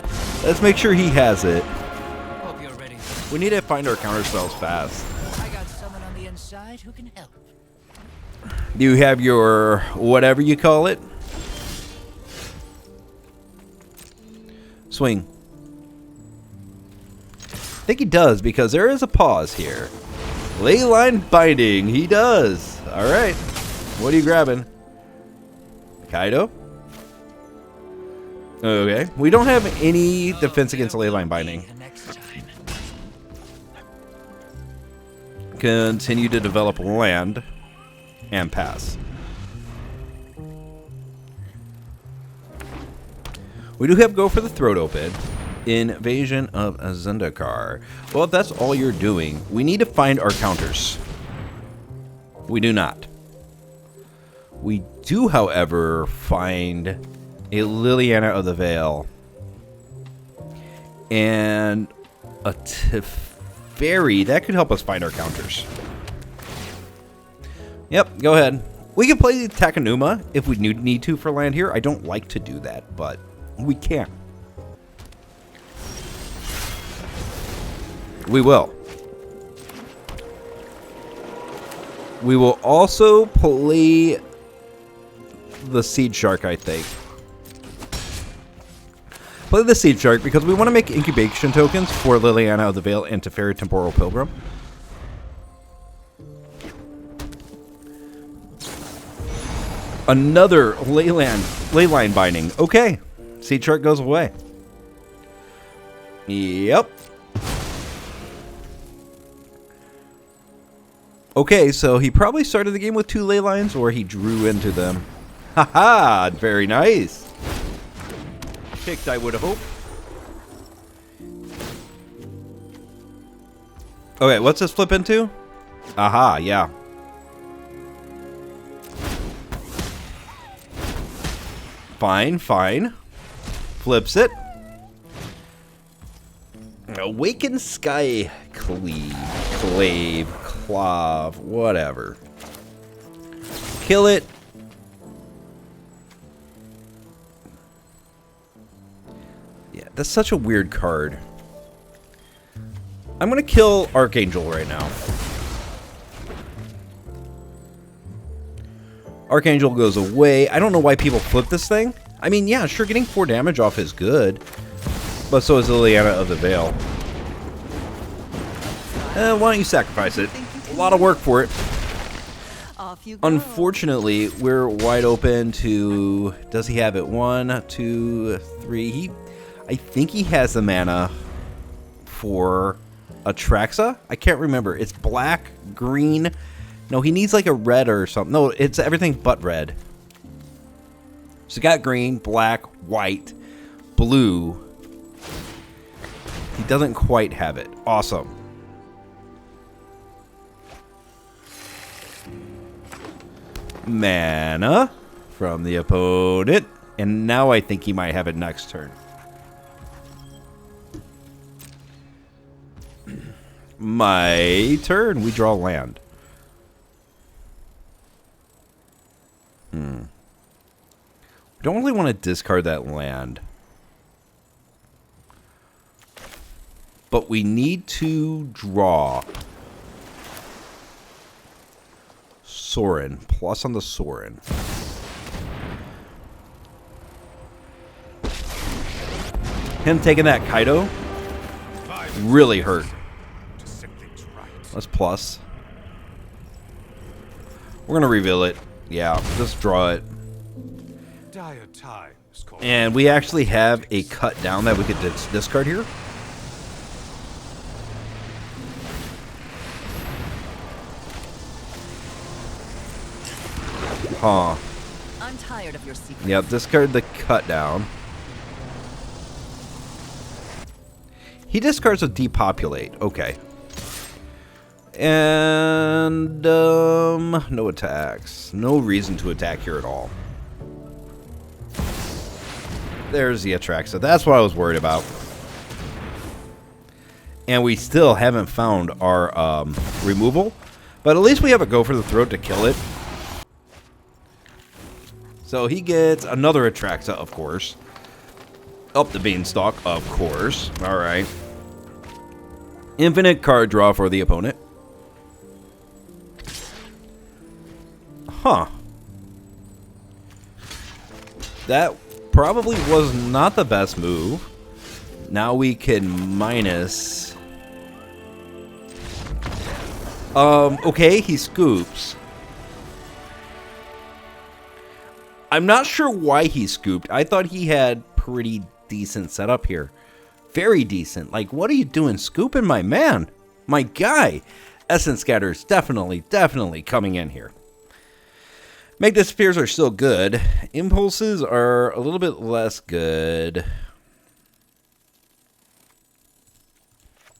A: Let's make sure he has it.
B: Hope you're ready.
A: We need to find our counter spells fast.
B: I got someone on the inside who can help.
A: Do you have your whatever you call it? Swing. I think he does, because there is a pause here. Leyline Binding. He does. Alright. What are you grabbing? Kaito? Okay. We don't have any defense against Leyline Binding. Continue to develop land. And pass. We do have Go for the Throat Open. Invasion of Zendikar. Well, if that's all you're doing, we need to find our counters. We do not. We do, however, find a Liliana of the Veil and a Teferi. That could help us find our counters. Yep, go ahead. We can play Takenuma if we need to for land here. I don't like to do that, but we can. We will. We will also play the Seedshark, I think. Play the Seedshark because we want to make incubation tokens for Liliana of the Veil and Teferi Temporal Pilgrim. Another Leyline Binding. Okay. Seedshark goes away. Yep. Okay, so he probably started the game with 2 ley lines, or he drew into them. Haha, very nice. Picked, I would have hoped. Okay, what's this flip into? Aha, yeah. Fine, fine. Flips it. Awaken Sky Clave, Clav, whatever. Kill it. Yeah, that's such a weird card. I'm gonna kill Archangel right now. Archangel goes away. I don't know why people flip this thing. I mean, yeah, sure, getting 4 damage off is good. But so is Liliana of the Veil. Why don't you sacrifice it? A lot of work for it. Unfortunately, we're wide open to... Does he have it? 1, 2, 3. I think he has the mana for Atraxa. I can't remember. It's black, green. No, he needs like a red or something. No, it's everything but red. So he got green, black, white, blue. He doesn't quite have it. Awesome. Mana from the opponent. And now I think he might have it next turn. My turn. We draw land. We don't really want to discard that land. But we need to draw. Sorin. Plus on the Sorin. Him taking that Kaito really hurt. Let's plus. We're going to reveal it. Yeah, just draw it. And we actually have a cut down that we could discard here. Huh.
C: I'm tired of your secrets.
A: Yep, discard the cut down. He discards a depopulate. Okay. And no attacks. No reason to attack here at all. There's the Atraxa. That's what I was worried about. And we still haven't found our removal. But at least we have a go for the throat to kill it. So he gets another Atraxa, of course. Up the beanstalk, of course. Alright. Infinite card draw for the opponent. Huh. That probably was not the best move. Now we can minus... okay, he scoops. I'm not sure why he scooped. I thought he had pretty decent setup here. Very decent. Like, what are you doing scooping, my man? My guy. Essence Scatters definitely coming in here. Make Disappears are still good. Impulses are a little bit less good.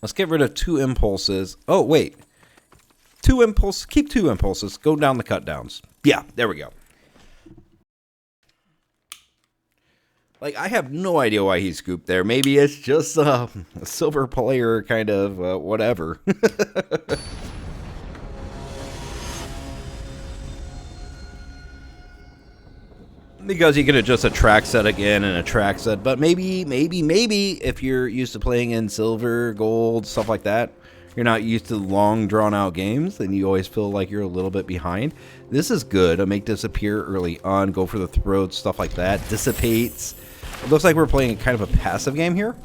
A: Let's get rid of 2 impulses. Oh, wait. 2 impulses. Keep 2 impulses. Go down the cut downs. Yeah, there we go. Like, I have no idea why he scooped there. Maybe it's just a silver player kind of whatever. Because you could have just attract set again and attract set. But maybe, if you're used to playing in silver, gold, stuff like that, you're not used to long, drawn-out games, and you always feel like you're a little bit behind. This is good. A make disappear early on, go for the throat, stuff like that. Dissipates. It looks like we're playing kind of a passive game here.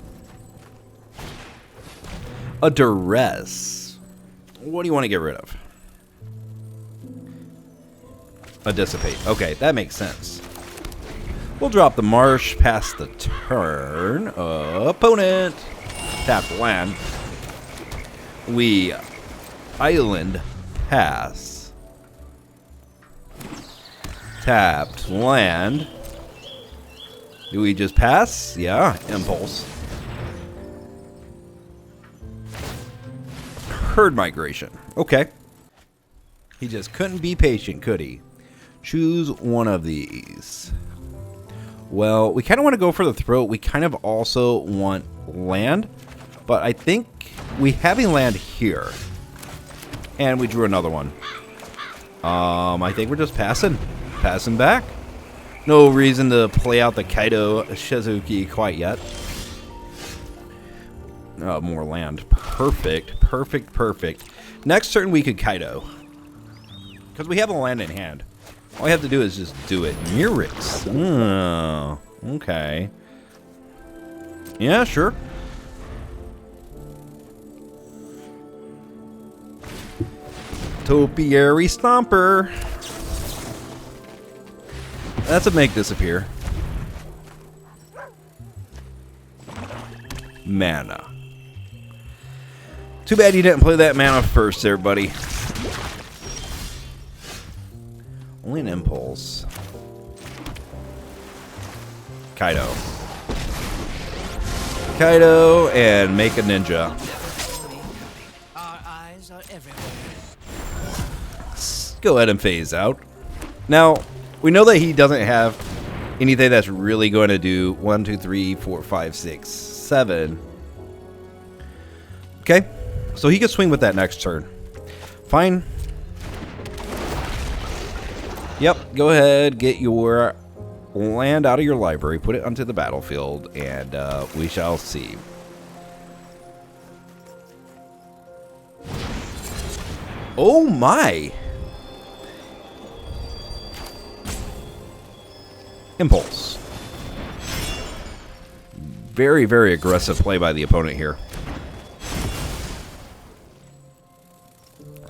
A: A duress. What do you want to get rid of? A dissipate. Okay, that makes sense. We'll drop the marsh past the turn. Opponent. Tap land. We island pass. Tapped land. Do we just pass? Yeah, impulse. Herd migration. Okay. He just couldn't be patient, could he? Choose one of these. Well, we kind of want to go for the throat. We kind of also want land. But I think we have a land here. And we drew another one. I think we're just passing. Passing back. No reason to play out the Kaito Shizuki quite yet. More land. Perfect. Perfect. Perfect. Next turn we could Kaito. Because we have a land in hand. All we have to do is just do it. Mire. Oh, okay. Yeah, sure. Topiary Stomper. That's a make disappear. Mana. Too bad you didn't play that mana first there, buddy. Only an impulse. Kaito. Kaito and make a ninja.
B: Our eyes are everywhere.
A: Let's go ahead and phase out. Now, we know that he doesn't have anything that's really going to do 1, 2, 3, 4, 5, 6, 7. Okay, so he can swing with that next turn. Fine. Yep, go ahead, get your land out of your library, put it onto the battlefield, and we shall see. Oh my! Impulse. Very, very aggressive play by the opponent here.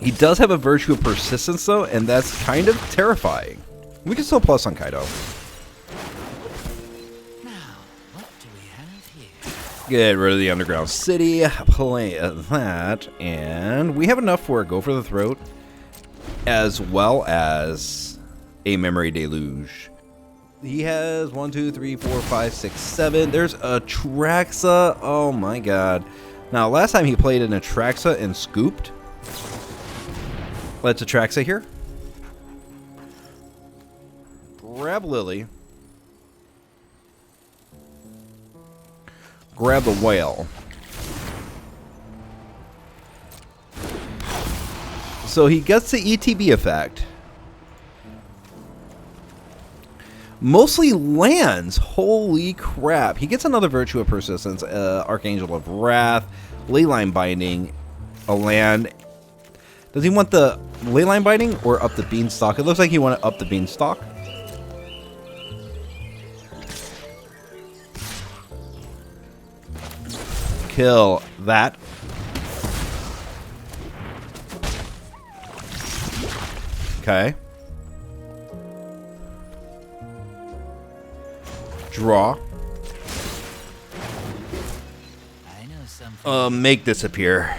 A: He does have a Virtue of Persistence, though, and that's kind of terrifying. We can still plus on Kaito.
B: Now, what do we have here?
A: Get rid of the Underground City, play that, and we have enough for a Go for the Throat, as well as a Memory Deluge. He has 1, 2, 3, 4, 5, 6, 7. There's a Atraxa. Oh my god. Now, last time he played an Atraxa and scooped. Let's Atraxa here. Grab Lily. Grab the whale. So he gets the ETB effect. Mostly lands. Holy crap. He gets another Virtue of Persistence, Archangel of Wrath, Leyline Binding, a land. Does he want the Leyline Binding or up the Beanstalk? It looks like he wanted up the Beanstalk. Kill that. Okay. Draw.
B: I know something.
A: Make disappear.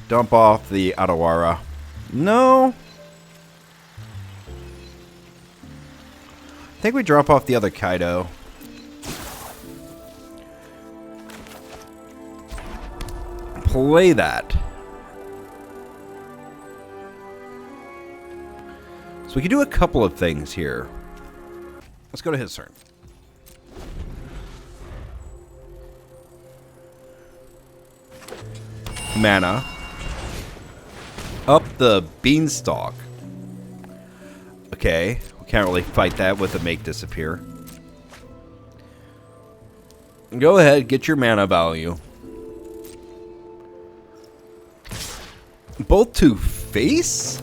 A: Dump off the Otawara. No. I think we drop off the other Kaito. Play that. So we can do a couple of things here. Let's go to his turn. Mana. Up the Beanstalk. Okay. We can't really fight that with a make disappear. Go ahead, get your mana value. Both to face?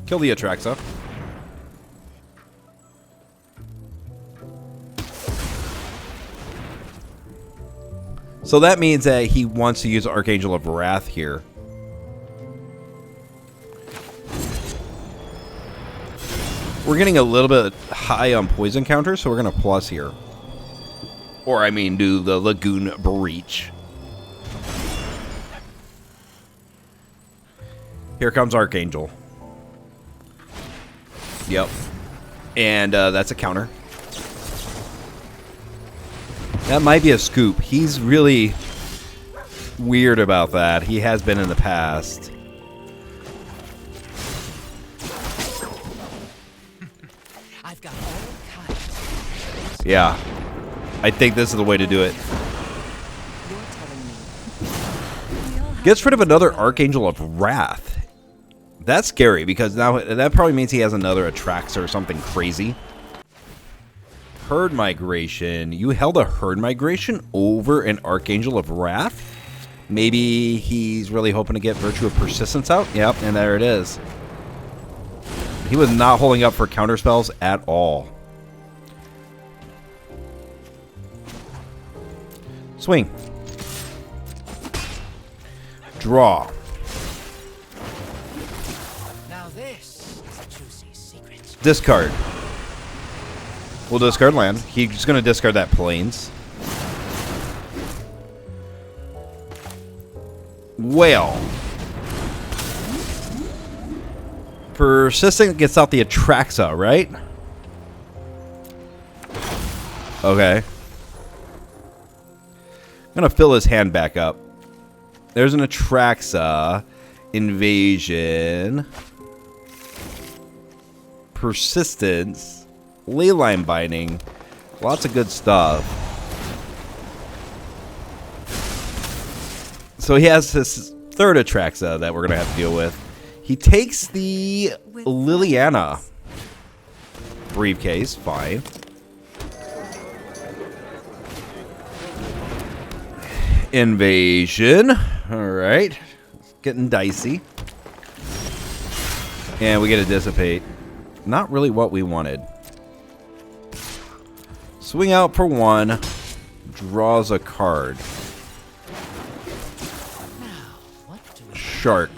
A: Kill the Atraxa. So that means that he wants to use Archangel of Wrath here. We're getting a little bit high on poison counters, so we're going to plus here. Or, I mean, do the Lagoon Breach. Here comes Archangel. Yep. And that's a counter. That might be a scoop. He's really weird about that. He has been in the
B: I've got all kinds.
A: Yeah. I think this is the way to do it.
C: You're telling me. We all have
A: Gets rid of
C: things
A: another
C: to cover.
A: Archangel of Wrath. That's scary because now that probably means he has another Atraxa or something crazy. Herd Migration. You held a Herd Migration over an Archangel of Wrath? Maybe he's really hoping to get Virtue of Persistence out? Yep, and there it is. He was not holding up for counterspells at all. Swing. Draw.
B: Now this is a juicy secret.
A: Discard. We'll discard land. He's going to discard that Plains. Whale. Persistent gets out the Atraxa, right? Okay. I'm going to fill his hand back up. There's an Atraxa. Invasion. Persistence. Leyline Binding. Lots of good stuff. So he has his third Atraxa that we're going to have to deal with. He takes the Liliana briefcase. Fine. Invasion. Alright. Getting dicey. And we get a Dissipate. Not really what we wanted. Swing out for 1. Draws a card. Shark.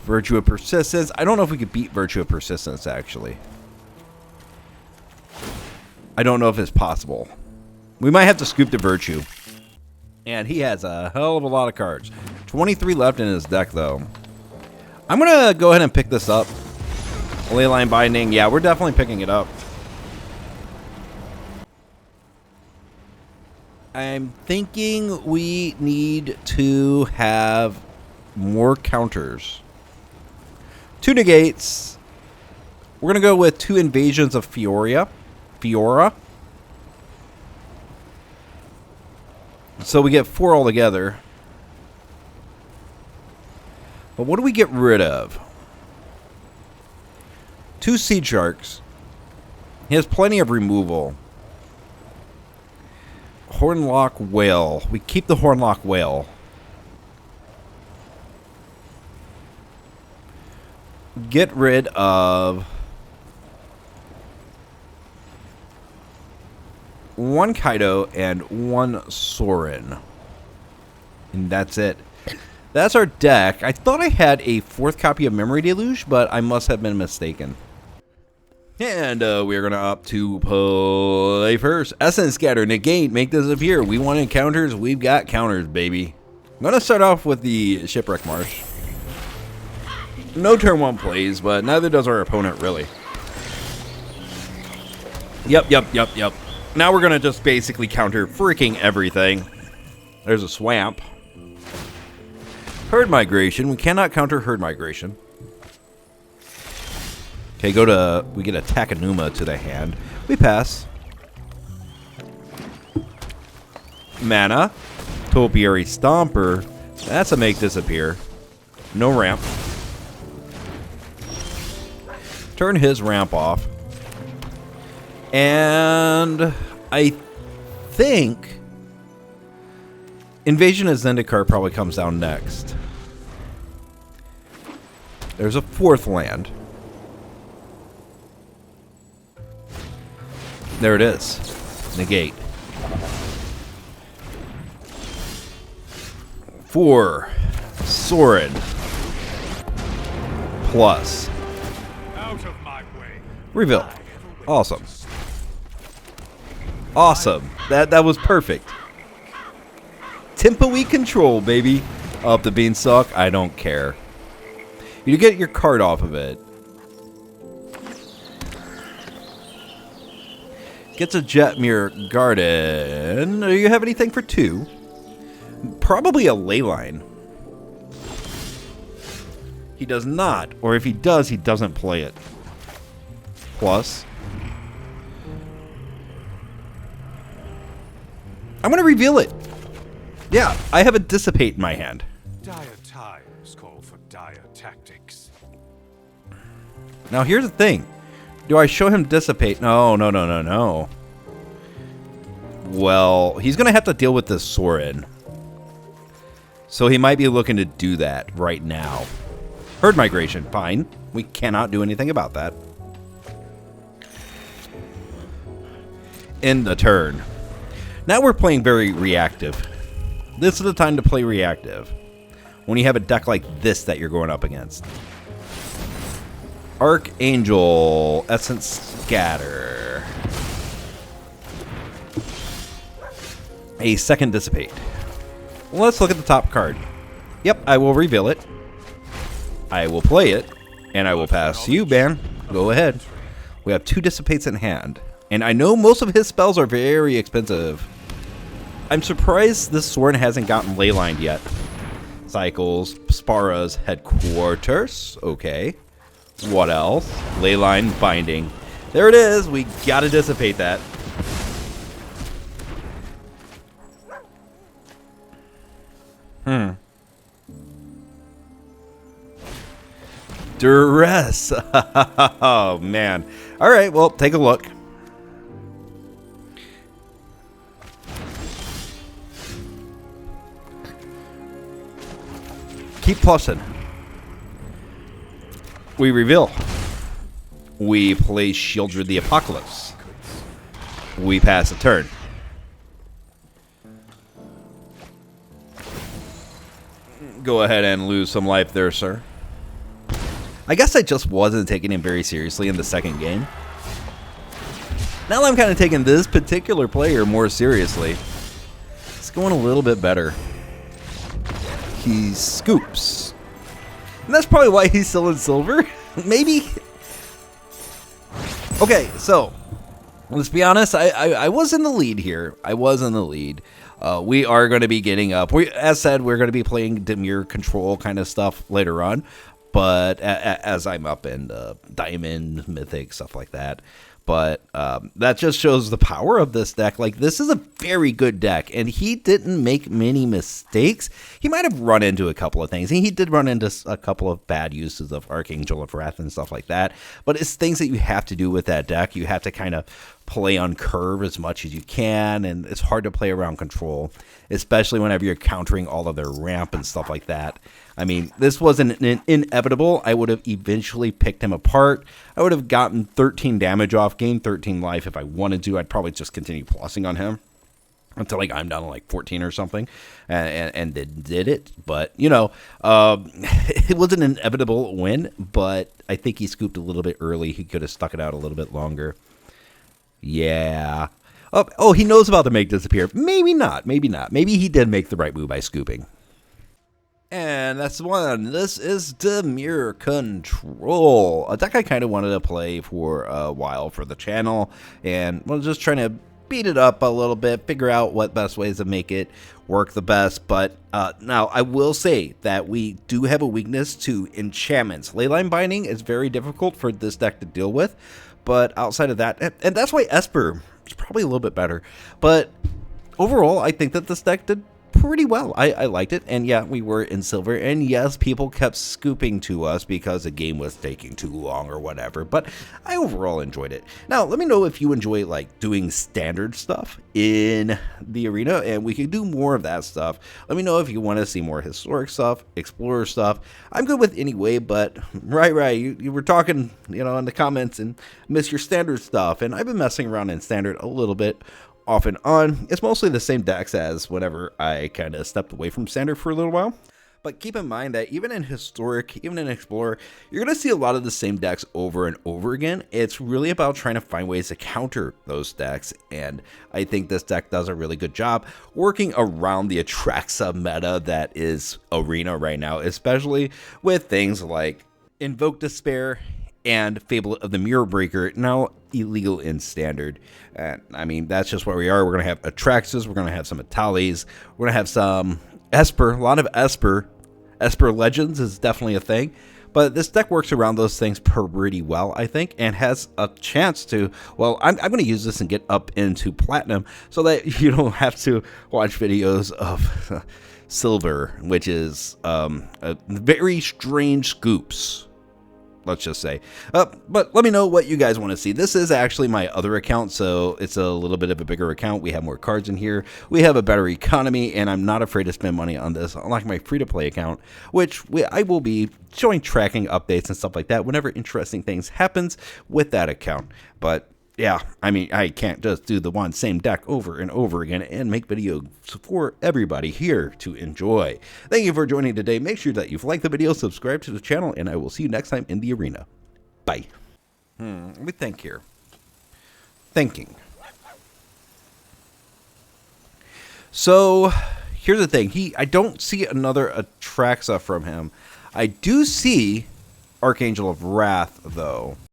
A: Virtue of Persistence. I don't know if we could beat Virtue of Persistence, actually. I don't know if it's possible. We might have to scoop the Virtue. And he has a hell of a lot of cards. 23 left in his deck, though. I'm going to go ahead and pick this up. Leyline Binding. Yeah, we're definitely picking it up. I'm thinking we need to have more counters. 2 negates. We're going to go with 2 Invasions of Fiora. So we get 4 altogether. But what do we get rid of? 2 Seedsharks. He has plenty of removal. Horned Loch-Whale. We keep the Horned Loch-Whale. Get rid of 1 Kaito and 1 Sorin. And that's it. That's our deck. I thought I had a 4th copy of Memory Deluge, but I must have been mistaken. And we're going to opt to play first. Essence Scatter, Negate, make this appear. We wanted counters. We've got counters, baby. I'm going to start off with the Shipwreck Marsh. No turn 1 plays, but neither does our opponent, really. Yep. Now we're going to just basically counter freaking everything. There's a Swamp. Herd Migration. We cannot counter Herd Migration. Okay, we get a Takenuma to the hand. We pass. Mana. Topiary Stomper. That's a make disappear. No ramp. Turn his ramp off. And I think Invasion of Zendikar probably comes down next. There's a 4th land. There it is. Negate. 4. Sorin. Plus.
D: Out of my way.
A: Reveal. Awesome. Awesome. That was perfect. Memory Control, baby. Up the beanstalk. I don't care. You get your card off of it. Gets a Jetmir Garden. Do you have anything for 2? Probably a Leyline. He does not. Or if he does, he doesn't play it. plus. I'm going to reveal it. Yeah, I have a Dissipate in my hand.
D: Dire times call for dire tactics.
A: Now here's the thing. Do I show him Dissipate? No. Well, he's going to have to deal with this Sorin. So he might be looking to do that right now. Herd migration, fine. We cannot do anything about that. End the turn. Now we're playing very reactive. This is the time to play reactive. When you have a deck like this that you're going up against. Archangel, Essence Scatter. A second Dissipate. Well, let's look at the top card. Yep, I will reveal it. I will play it. And I will pass you, Ban. Go ahead. We have 2 Dissipates in hand. And I know most of his spells are very expensive. I'm surprised this Sorin hasn't gotten leylined yet. Cycles, Spara's Headquarters. Okay. What else? Leyline Binding. There it is. We gotta Dissipate that. Duress. Oh, man. All right, well, take a look. Keep plussing. We reveal. We play Sheoldred the Apocalypse. We pass a turn. Go ahead and lose some life there, sir. I guess I just wasn't taking him very seriously in the second game. Now I'm kind of taking this particular player more seriously. It's going a little bit better. He scoops. And that's probably why he's still in silver. Maybe. Okay, so let's be honest. I was in the lead here. I was in the lead. We are going to be getting up. As said, we're going to be playing Dimir Control kind of stuff later on. But as I'm up in Diamond, Mythic, stuff like that. But that just shows the power of this deck. Like, this is a very good deck, and he didn't make many mistakes. He might have run into a couple of things. He did run into a couple of bad uses of Archangel of Wrath and stuff like that. But it's things that you have to do with that deck. You have to kind of play on curve as much as you can, and it's hard to play around control, especially whenever you're countering all of their ramp and stuff like that. I mean, this wasn't inevitable. I would have eventually picked him apart. I would have gotten 13 damage off, gained 13 life if I wanted to. I'd probably just continue plussing on him until like I'm down to like 14 or something, and did it. But, you know, it wasn't an inevitable win, but I think he scooped a little bit early. He could have stuck it out a little bit longer. Yeah. Oh, he knows about the make disappear. Maybe not. Maybe not. Maybe he did make the right move by scooping. And that's the one. This is Dimir Control, a deck I kind of wanted to play for a while for the channel, and was just trying to beat it up a little bit, figure out what best ways to make it work the best. But now I will say that we do have a weakness to enchantments. Leyline Binding is very difficult for this deck to deal with, but outside of that, and that's why Esper is probably a little bit better. But overall, I think that this deck did pretty well. I liked it, and yeah, we were in silver, and yes, people kept scooping to us because the game was taking too long or whatever, but I overall enjoyed it. Now, let me know if you enjoy like doing standard stuff in the arena, and we could do more of that stuff. Let me know if you want to see more historic stuff, explorer stuff. I'm good with anyway, but right, you were talking, you know, in the comments and miss your standard stuff, and I've been messing around in standard a little bit off and on. It's mostly the same decks as whenever I kind of stepped away from standard for a little while. But keep in mind that even in historic, even in explorer, you're going to see a lot of the same decks over and over again. It's really about trying to find ways to counter those decks, and I think this deck does a really good job working around the Atraxa meta that is arena right now, especially with things like Invoke Despair and Fable of the Mirror Breaker, now illegal in standard. And I mean, that's just where we are. We're going to have Atraxas, we're going to have some Atalis, we're going to have some Esper, a lot of Esper. Esper Legends is definitely a thing. But this deck works around those things pretty well, I think, and has a chance to, well, I'm going to use this and get up into Platinum so that you don't have to watch videos of Silver, which is a very strange scoops, let's just say. But let me know what you guys want to see. This is actually my other account, so it's a little bit of a bigger account. We have more cards in here. We have a better economy, and I'm not afraid to spend money on this, unlike my free-to-play account, which I will be showing tracking updates and stuff like that whenever interesting things happens with that account. But yeah, I mean, I can't just do the one same deck over and over again and make videos for everybody here to enjoy. Thank you for joining today. Make sure that you've liked the video, subscribe to the channel, and I will see you next time in the arena. Bye. Let me think here. Thinking. So, here's the thing. I don't see another Atraxa from him. I do see Archangel of Wrath, though.